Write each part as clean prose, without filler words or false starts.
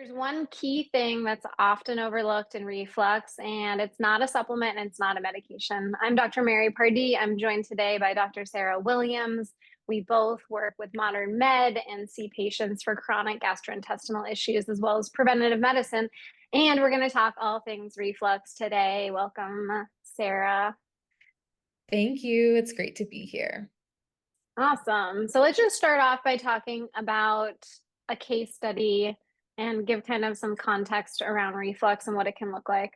There's one key thing that's often overlooked in reflux, and it's not a supplement and it's not a medication. I'm Dr. Mary Pardee. I'm joined today by Dr. Sarah Williams. We both work with modern med and see patients for chronic gastrointestinal issues as well as preventative medicine. And we're going to talk all things reflux today. Welcome, Sarah. Thank you. It's great to be here. Awesome. So let's just start off by talking about a case study and give kind of some context around reflux and what it can look like.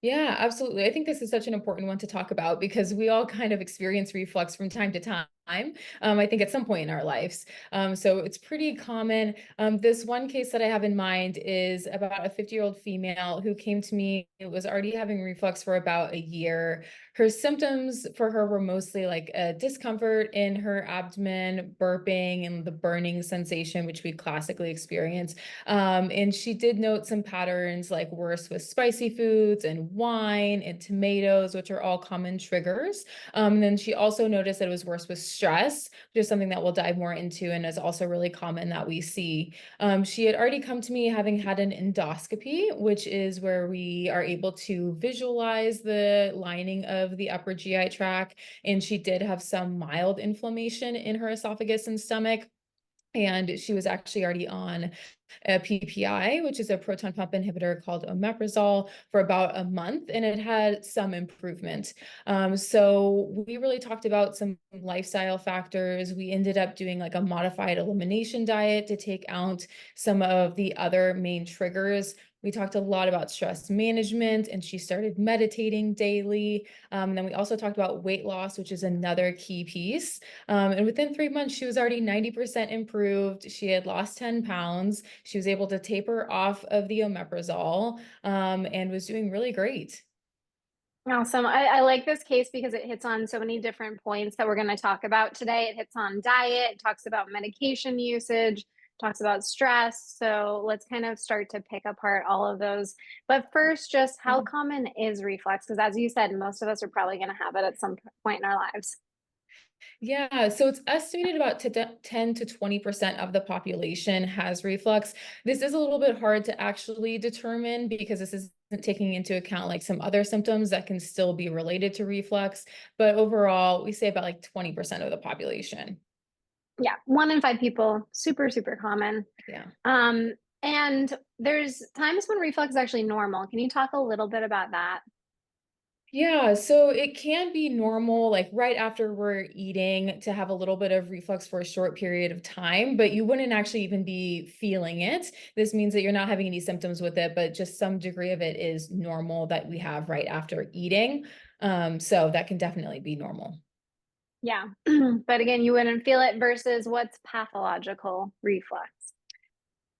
Yeah, absolutely. I think this is such an important one to talk about because we all kind of experience reflux from time to time. I think at some point in our lives. So it's pretty common. This one case that I have in mind is about a 50-year-old female who came to me. It was already having reflux for about a year. Her symptoms for her were mostly like a discomfort in her abdomen, burping, and the burning sensation, which we classically experience. And she did note some patterns like worse with spicy foods and wine and tomatoes, which are all common triggers. And then she also noticed that it was worse with stress, which is something that we'll dive more into and is also really common that we see. She had already come to me having had an endoscopy, which is where we are able to visualize the lining of the upper GI tract. And she did have some mild inflammation in her esophagus and stomach. And she was actually already on a PPI, which is a proton pump inhibitor called omeprazole, for about a month, and it had some improvement. So we really talked about some lifestyle factors. We ended up doing like a modified elimination diet to take out some of the other main triggers. We talked a lot about stress management, and she started meditating daily. And then we also talked about weight loss, which is another key piece. And within 3 months, she was already 90% improved. She had lost 10 pounds. She was able to taper off of the omeprazole, and was doing really great. Awesome. I like this case because it hits on so many different points that we're going to talk about today. It hits on diet, it talks about medication usage, talks about stress. So let's kind of start to pick apart all of those. But first, just how common is reflux? Because as you said, most of us are probably going to have it at some point in our lives. Yeah, so it's estimated about 10 to 20% of the population has reflux. This is a little bit hard to actually determine because this isn't taking into account like some other symptoms that can still be related to reflux. But overall, we say about like 20% of the population. Yeah, 1 in 5 people, super, super common. Yeah. Um, and there's times when reflux is actually normal. Can you talk a little bit about that? Yeah, so it can be normal, like right after we're eating, to have a little bit of reflux for a short period of time, but you wouldn't actually even be feeling it. This means that you're not having any symptoms with it, but just some degree of it is normal that we have right after eating. So that can definitely be normal. Yeah. But again, you wouldn't feel it versus what's pathological reflux.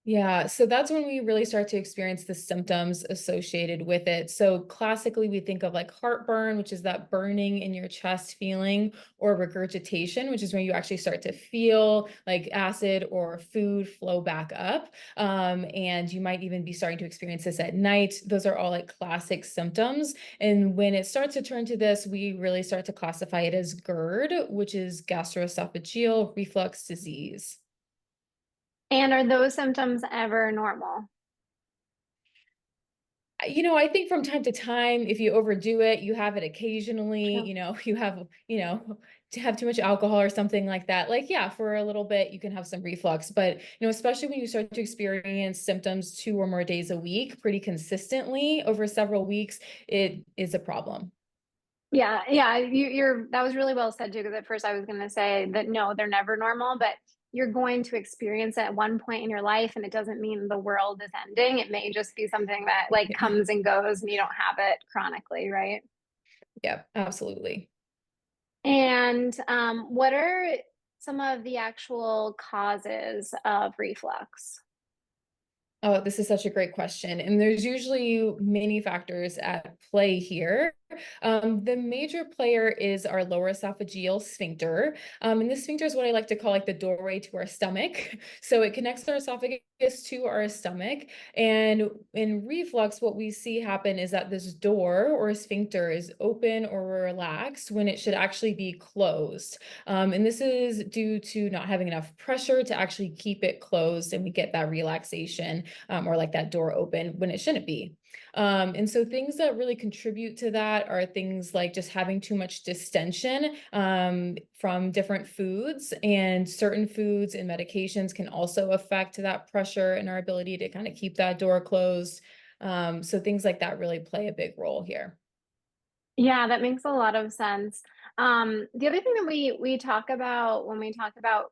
Yeah, so that's when we really start to experience the symptoms associated with it. So classically, we think of like heartburn, which is that burning in your chest feeling, or regurgitation, which is when you actually start to feel like acid or food flow back up. And you might even be starting to experience this at night. Those are all like classic symptoms. And when it starts to turn to this, we really start to classify it as GERD, which is gastroesophageal reflux disease. And are those symptoms ever normal? I think from time to time, if you overdo it, you have it occasionally, True. you have, to have too much alcohol or something like that. Like, yeah, for a little bit, you can have some reflux, but, especially when you start to experience symptoms 2 or more days a week, pretty consistently over several weeks, it is a problem. Yeah, yeah, you're that was really well said too, because at first I was going to say that no, they're never normal, but you're going to experience it at one point in your life, and it doesn't mean the world is ending. It may just be something that like Yeah. comes and goes, and you don't have it chronically, right? Yeah, absolutely. And what are some of the actual causes of reflux? Oh, this is such a great question. And there's usually many factors at play here. The major player is our lower esophageal sphincter. And this sphincter is what I like to call like the doorway to our stomach. So it connects our esophagus to our stomach. And in reflux, what we see happen is that this door or sphincter is open or relaxed when it should actually be closed. And this is due to not having enough pressure to actually keep it closed, and we get that relaxation or like that door open when it shouldn't be. And so things that really contribute to that are things like just having too much distension from different foods, and certain foods and medications can also affect that pressure and our ability to kind of keep that door closed. So things like that really play a big role here. Yeah, that makes a lot of sense. The other thing that we talk about when we talk about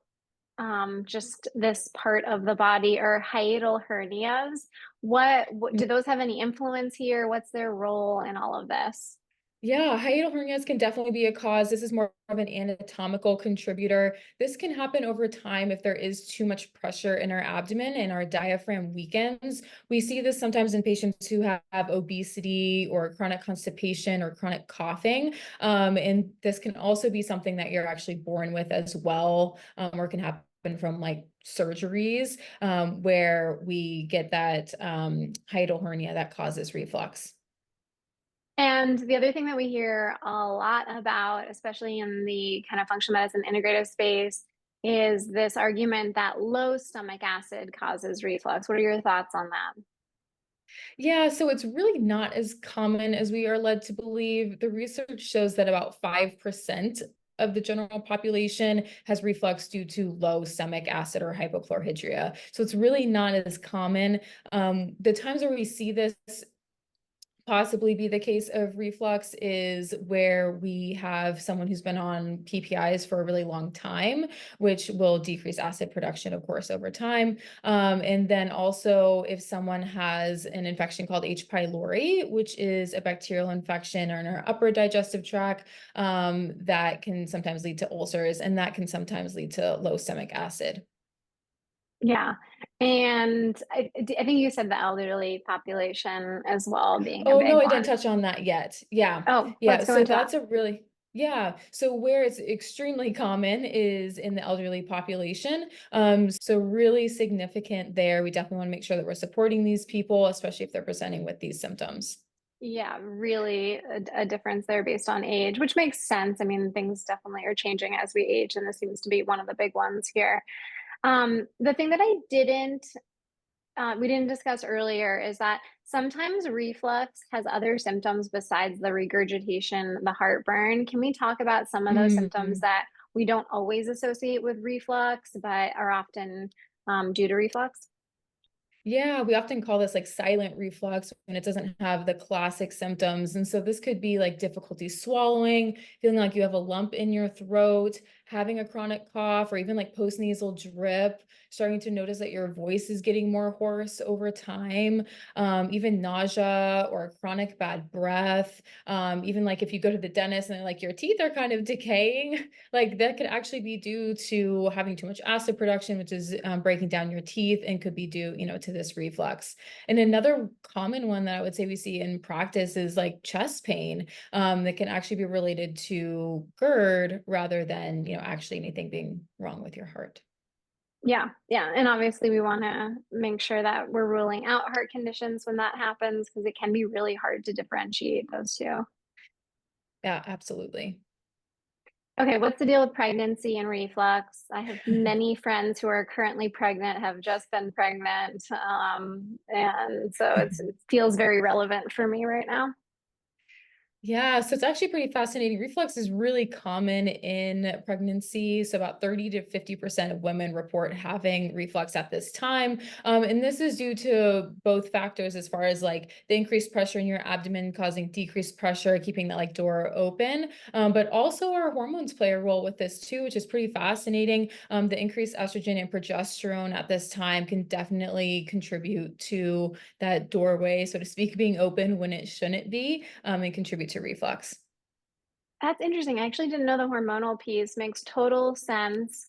just this part of the body or hiatal hernias, what do those have any influence here? What's their role in all of this? Yeah, hiatal hernias can definitely be a cause. This is more of an anatomical contributor. This can happen over time if there is too much pressure in our abdomen and our diaphragm weakens. We see this sometimes in patients who have obesity or chronic constipation or chronic coughing. And this can also be something that you're actually born with as well, or can happen from like surgeries, where we get that hiatal hernia that causes reflux. And the other thing that we hear a lot about, especially in the kind of functional medicine integrative space, is this argument that low stomach acid causes reflux. What are your thoughts on that? Yeah, so it's really not as common as we are led to believe. The research shows that about 5% of the general population has reflux due to low stomach acid or hypochlorhydria. So it's really not as common. The times where we see this possibly be the case of reflux is where we have someone who's been on PPIs for a really long time, which will decrease acid production, of course, over time. And then also if someone has an infection called H. pylori, which is a bacterial infection in our upper digestive tract, that can sometimes lead to ulcers, and that can sometimes lead to low stomach acid. Yeah. And I think you said the elderly population as well being a Oh, no, big I didn't one. touch on that yet. Yeah. Oh, Yeah. let's go So into that. that's a really, yeah. So where it's extremely common is in the elderly population. So really significant there. We definitely want to make sure that we're supporting these people, especially if they're presenting with these symptoms. Yeah, really a difference there based on age, which makes sense. I mean, things definitely are changing as we age, and this seems to be one of the big ones here. The thing that we didn't discuss earlier is that sometimes reflux has other symptoms besides the regurgitation, the heartburn. Can we talk about some of those symptoms Mhm. that we don't always associate with reflux, but are often due to reflux? Yeah, we often call this like silent reflux when it doesn't have the classic symptoms. And so this could be like difficulty swallowing, feeling like you have a lump in your throat, having a chronic cough, or even like postnasal drip, starting to notice that your voice is getting more hoarse over time, even nausea or chronic bad breath. Even like if you go to the dentist and like your teeth are kind of decaying, like that could actually be due to having too much acid production, which is breaking down your teeth, and could be due, to this reflux. And another common one that I would say we see in practice is like chest pain, that can actually be related to GERD rather than, actually anything being wrong with your heart. Yeah, yeah. And obviously, we want to make sure that we're ruling out heart conditions when that happens because it can be really hard to differentiate those two. Yeah, absolutely. Okay, what's the deal with pregnancy and reflux? I have many friends who are currently pregnant, have just been pregnant, and so it feels very relevant for me right now. Yeah, so it's actually pretty fascinating. Reflux is really common in pregnancy. So about 30 to 50% of women report having reflux at this time. And this is due to both factors as far as like the increased pressure in your abdomen causing decreased pressure, keeping that like door open. But also our hormones play a role with this too, which is pretty fascinating. The increased estrogen and progesterone at this time can definitely contribute to that doorway, so to speak, being open when it shouldn't be, and contribute to reflux. That's interesting. I actually didn't know the hormonal piece makes total sense.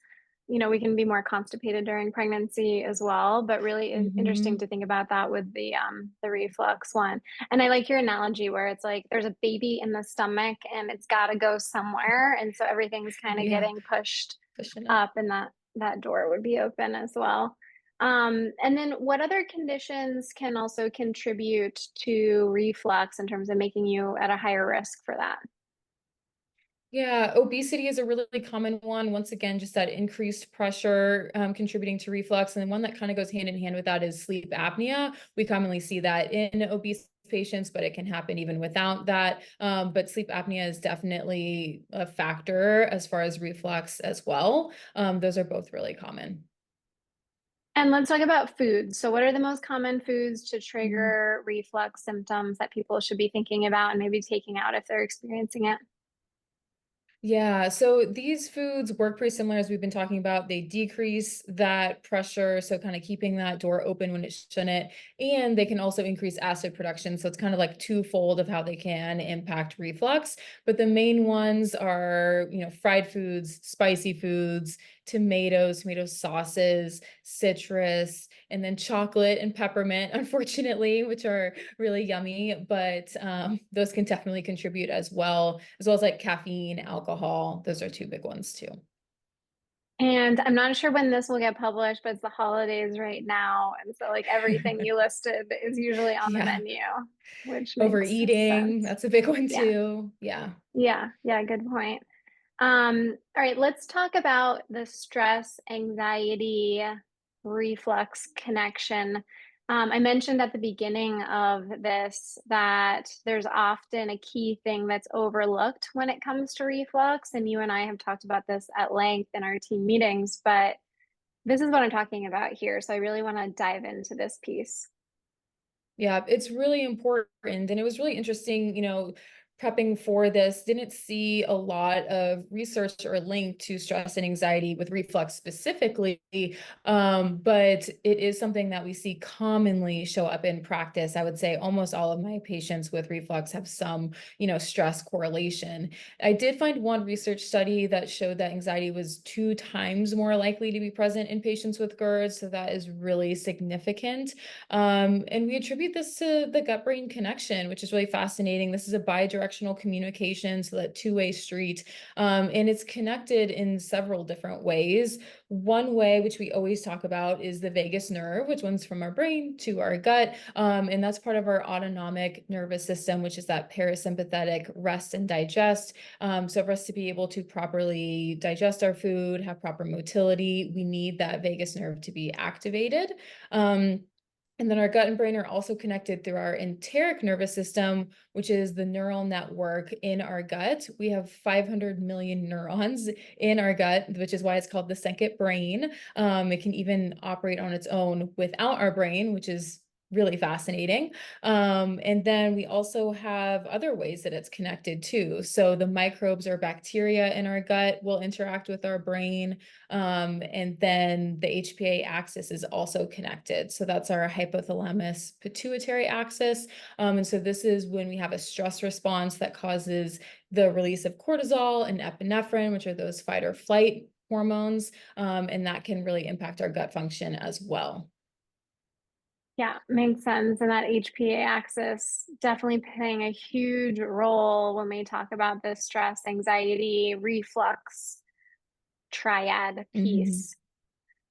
we can be more constipated during pregnancy as well, but really interesting Hmm. to think about that with the reflux one. And I like your analogy where it's like there's a baby in the stomach and it's got to go somewhere, and so everything's kind of Yeah, getting pushed pushing up. up, and that door would be open as well. And then what other conditions can also contribute to reflux in terms of making you at a higher risk for that? Yeah, obesity is a really common one. Once again, just that increased pressure contributing to reflux. And then one that kind of goes hand in hand with that is sleep apnea. We commonly see that in obese patients, but it can happen even without that. But sleep apnea is definitely a factor as far as reflux as well. Those are both really common. And let's talk about foods. So, what are the most common foods to trigger reflux symptoms that people should be thinking about and maybe taking out if they're experiencing it? Yeah, so these foods work pretty similar as we've been talking about. They decrease that pressure, so kind of keeping that door open when it shouldn't, and they can also increase acid production. So it's kind of like twofold of how they can impact reflux. But the main ones are, fried foods, spicy foods, tomatoes, tomato sauces, citrus, and then chocolate and peppermint, unfortunately, which are really yummy, but those can definitely contribute as well as like caffeine, alcohol. Those are two big ones too. And I'm not sure when this will get published, but it's the holidays right now. And so, like, everything you listed is usually on the Yeah. menu, which makes Overeating, sense. that's a big one Yeah. too. Yeah. Yeah. Good point. All right, let's talk about the stress, anxiety, reflux connection. I mentioned at the beginning of this that there's often a key thing that's overlooked when it comes to reflux, and you and I have talked about this at length in our team meetings, but this is what I'm talking about here. So I really want to dive into this piece. Yeah, it's really important. And it was really interesting, prepping for this, didn't see a lot of research or link to stress and anxiety with reflux specifically. But it is something that we see commonly show up in practice. I would say almost all of my patients with reflux have some, stress correlation. I did find one research study that showed that anxiety was 2 times more likely to be present in patients with GERD. So that is really significant. And we attribute this to the gut brain connection, which is really fascinating. This is a bidirectional communication, so that two-way street. And it's connected in several different ways. One way, which we always talk about, is the vagus nerve, which runs from our brain to our gut. And that's part of our autonomic nervous system, which is that parasympathetic rest and digest. So for us to be able to properly digest our food, have proper motility, we need that vagus nerve to be activated. And then our gut and brain are also connected through our enteric nervous system, which is the neural network in our gut. We have 500 million neurons in our gut, which is why it's called the second brain. It can even operate on its own without our brain, which is really fascinating. And then we also have other ways that it's connected too. So the microbes or bacteria in our gut will interact with our brain. And then the HPA axis is also connected. So that's our hypothalamus pituitary axis. And so this is when we have a stress response that causes the release of cortisol and epinephrine, which are those fight or flight hormones. And that can really impact our gut function as well. Yeah, makes sense. And that HPA axis definitely playing a huge role when we talk about the stress, anxiety, reflux triad Hmm. piece.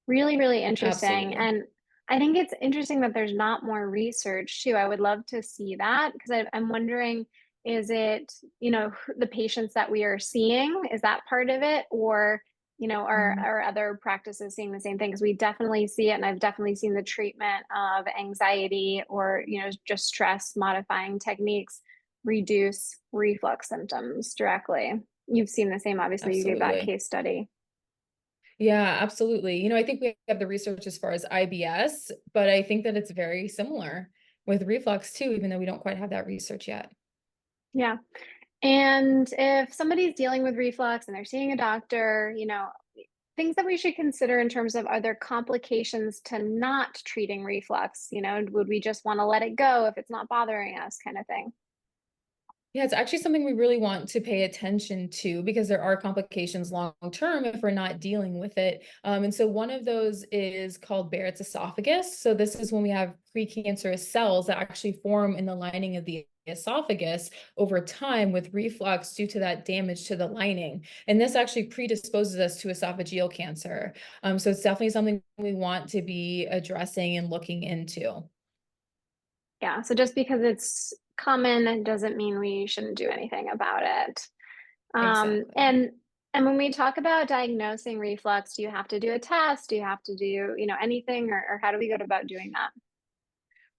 Really, really interesting. Absolutely. And I think it's interesting that there's not more research too. I would love to see that because I'm wondering, is it, the patients that we are seeing, is that part of it? Or, Mhm. are other practices seeing the same thing? Because we definitely see it, and I've definitely seen the treatment of anxiety or, just stress modifying techniques reduce reflux symptoms directly. You've seen the same, obviously, you gave that Absolutely. case study. Yeah, absolutely. I think we have the research as far as IBS, but I think that it's very similar with reflux too, even though we don't quite have that research yet. Yeah. And if somebody's dealing with reflux and they're seeing a doctor, things that we should consider in terms of are there complications to not treating reflux? Would we just want to let it go if it's not bothering us, kind of thing? Yeah, it's actually something we really want to pay attention to because there are complications long term if we're not dealing with it. And so one of those is called Barrett's esophagus. So this is when we have precancerous cells that actually form in the lining of the esophagus over time with reflux due to that damage to the lining. And this actually predisposes us to esophageal cancer. So it's definitely something we want to be addressing and looking into. Yeah, so just because it's common doesn't mean we shouldn't do anything about it. Um, Exactly. and and when we talk about diagnosing reflux, do you have to do a test? Do you have to do, anything, or how do we go about doing that?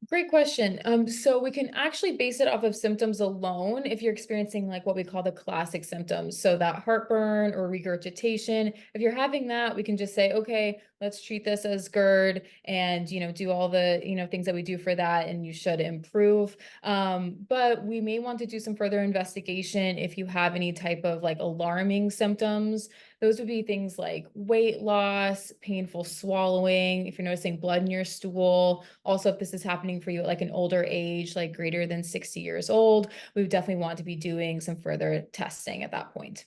Great question. So we can actually base it off of symptoms alone if you're experiencing like what we call the classic symptoms. So that heartburn or regurgitation. If you're having that, we can just say, okay, let's treat this as GERD and do all the things that we do for that, and you should improve. But we may want to do some further investigation if you have any type of like alarming symptoms. Those would be things like weight loss, painful swallowing, if you're noticing blood in your stool. Also, if this is happening for you at like an older age, like greater than 60 years old, we would definitely want to be doing some further testing at that point.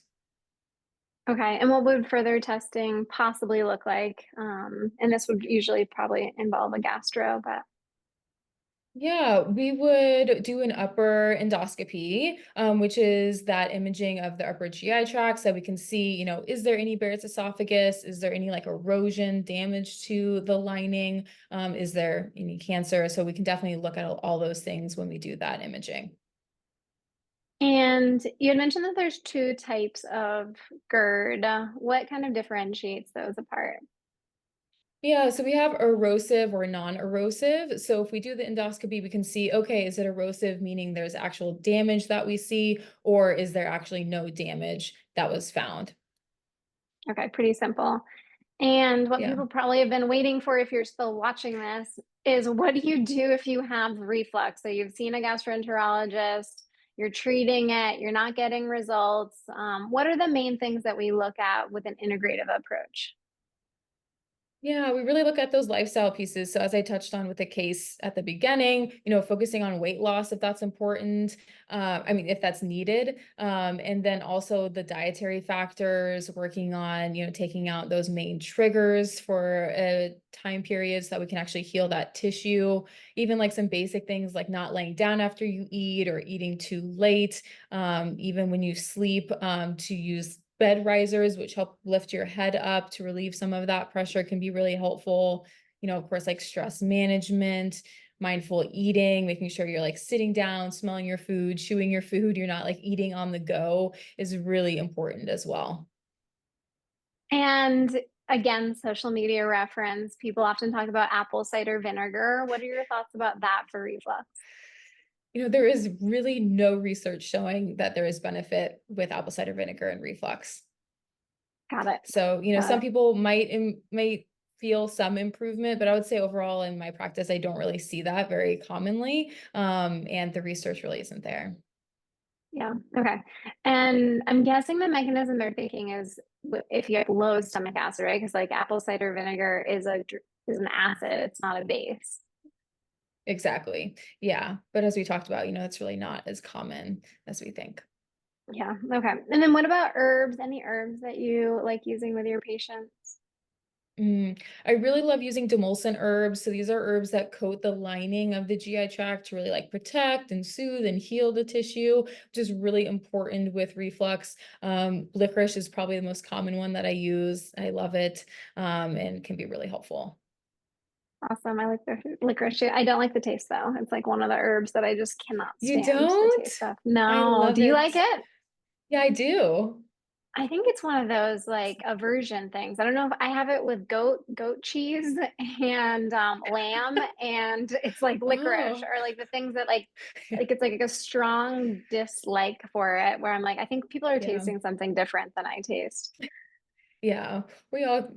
Okay, and what would further testing possibly look like? And this would usually probably involve a gastro, but Yeah, we would do an upper endoscopy, which is that imaging of the upper GI tract so we can see, is there any Barrett's esophagus? Is there any like erosion, damage to the lining? Is there any cancer? So we can definitely look at all those things when we do that imaging. and you had mentioned that there's two types of GERD. What kind of differentiates those apart? Yeah, so we have erosive or non-erosive. So if we do the endoscopy, we can see, okay, is it erosive, meaning there's actual damage that we see, or is there actually no damage that was found? Okay, pretty simple. And what Yeah. people probably have been waiting for, if you're still watching this, is what do you do if you have reflux? So you've seen a gastroenterologist, you're treating it, you're not getting results. What are the main things that we look at with an integrative approach? Yeah, we really look at those lifestyle pieces. So as I touched on with the case at the beginning, focusing on weight loss if that's important. I mean, if that's needed. And then also the dietary factors, working on, taking out those main triggers for a time period so that we can actually heal that tissue. Even like some basic things like not laying down after you eat or eating too late. Even when you sleep, to use bed risers, which help lift your head up to relieve some of that pressure, can be really helpful. Of course, like stress management, mindful eating, making sure you're like sitting down, smelling your food, chewing your food, you're not like eating on the go is really important as well. And again, social media reference, people often talk about apple cider vinegar. What are your thoughts about that for reflux? There is really no research showing that there is benefit with apple cider vinegar and reflux. Got it. So, Got some it. people might feel some improvement, but I would say overall in my practice, I don't really see that very commonly. And the research really isn't there. Yeah. Okay. And I'm guessing the mechanism they're thinking is if you have low stomach acid, right? Because like apple cider vinegar is an acid. It's not a base. Exactly. Yeah. But as we talked about, it's really not as common as we think. Yeah. Okay. And then what about herbs? Any herbs that you like using with your patients? I really love using demulcent herbs. So these are herbs that coat the lining of the GI tract to really like protect and soothe and heal the tissue, which is really important with reflux. Licorice is probably the most common one that I use. I love it, and can be really helpful. Awesome. I like the licorice too. I don't like the taste though. It's like one of the herbs that I just cannot You stand the don't? taste of. I No. love Do you like it. it? Yeah, I do. I think it's one of those like aversion things. I don't know if I have it with goat cheese and lamb, and it's like licorice Oh, or like the things that like it's like a strong dislike for it where I'm like, I think people are yeah. tasting something different than I taste. Yeah. We all,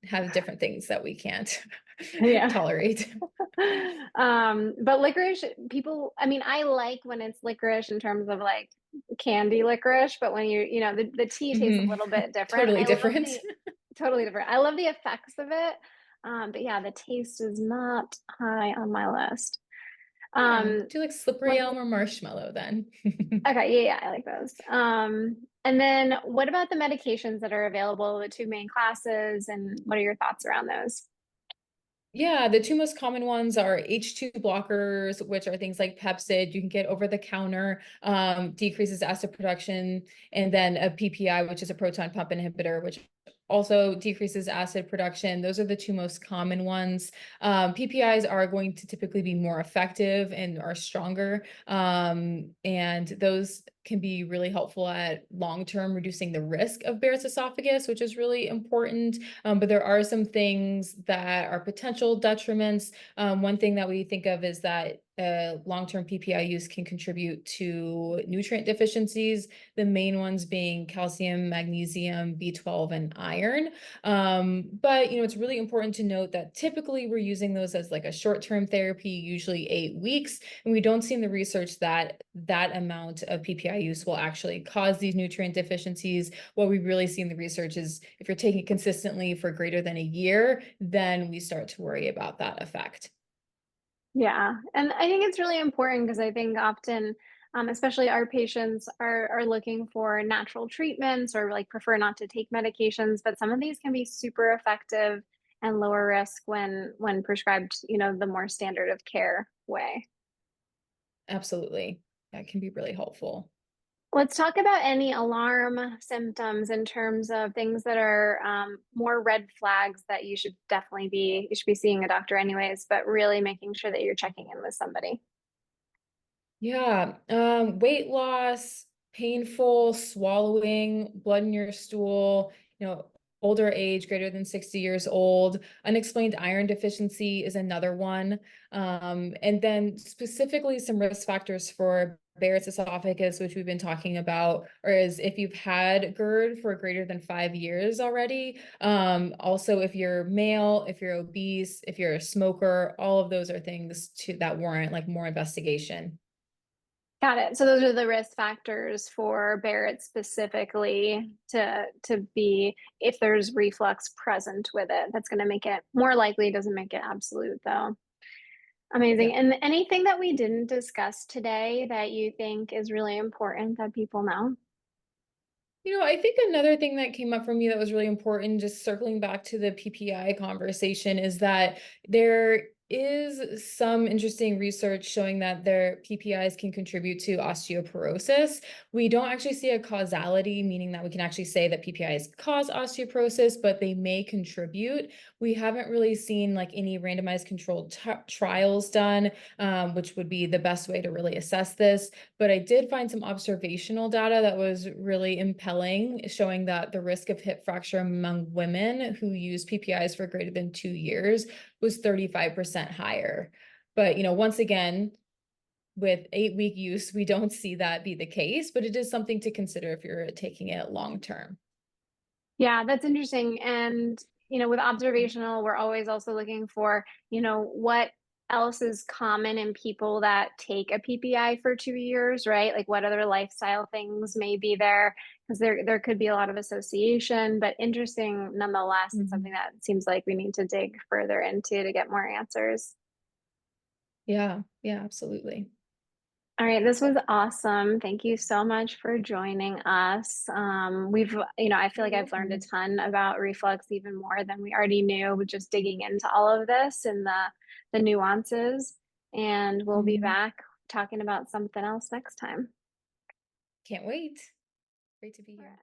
have different things that we can't Yeah. tolerate. But licorice, people, I mean, I like when it's licorice in terms of like candy licorice, but when the tea tastes a hmm little bit different. Totally I love different. the totally different. I love the effects of it. But yeah, the taste is not high on my list. Yeah, Um, do like slippery what, elm or marshmallow then. okay, yeah, I like those. And then what about the medications that are available, the two main classes, and what are your thoughts around those? Yeah, the two most common ones are H2 blockers, which are things like Pepcid. You can get over the counter, decreases acid production, and then a PPI, which is a proton pump inhibitor, which also decreases acid production. Those are the two most common ones. PPIs are going to typically be more effective and are stronger, and those can be really helpful at long-term reducing the risk of Barrett's esophagus, which is really important. But there are some things that are potential detriments. One thing that we think of is that long-term PPI use can contribute to nutrient deficiencies, the main ones being calcium, magnesium, B12, and iron. But it's really important to note that typically we're using those as like a short-term therapy, usually 8 weeks, and we don't see in the research that that amount of PPI use will actually cause these nutrient deficiencies. What we really see in the research is if you're taking it consistently for greater than a year, then we start to worry about that effect. Yeah, and I think it's really important because I think often, especially our patients are looking for natural treatments or like prefer not to take medications, but some of these can be super effective and lower risk when prescribed, the more standard of care way. Absolutely. That can be really helpful. Let's talk about any alarm symptoms in terms of things that are more red flags that you should be seeing a doctor anyways, but really making sure that you're checking in with somebody. Yeah, weight loss, painful swallowing, blood in your stool, older age, greater than 60 years old. Unexplained iron deficiency is another one. And then specifically some risk factors for Barrett's esophagus, which we've been talking about, or is if you've had GERD for greater than 5 years already. Also, if you're male, if you're obese, if you're a smoker, all of those are things that warrant like more investigation. Got it. So those are the risk factors for Barrett specifically to be if there's reflux present with it. That's going to make it more likely, doesn't make it absolute though. Amazing. Yeah. And anything that we didn't discuss today that you think is really important that people know? I think another thing that came up for me that was really important, just circling back to the PPI conversation, is that there is some interesting research showing that their PPIs can contribute to osteoporosis. We don't actually see a causality, meaning that we can actually say that PPIs cause osteoporosis, but they may contribute. We haven't really seen like any randomized controlled trials done, which would be the best way to really assess this. But I did find some observational data that was really impelling, showing that the risk of hip fracture among women who use PPIs for greater than 2 years was 35% higher. But, once again, with 8-week use, we don't see that be the case, but it is something to consider if you're taking it long term. Yeah, that's interesting. And, with observational, we're always also looking for, what else is common in people that take a PPI for 2 years, right? Like what other lifestyle things may be there? Because there could be a lot of association, but interesting nonetheless, and something Mhm. that seems like we need to dig further into to get more answers. Yeah, yeah, absolutely. All right, this was awesome. Thank you so much for joining us. I feel You're like I've learned a welcome. ton about reflux, even more than we already knew, with just digging into all of this and the nuances. And we'll be Mhm. back talking about something else next time. Can't wait. Great to be All right. here.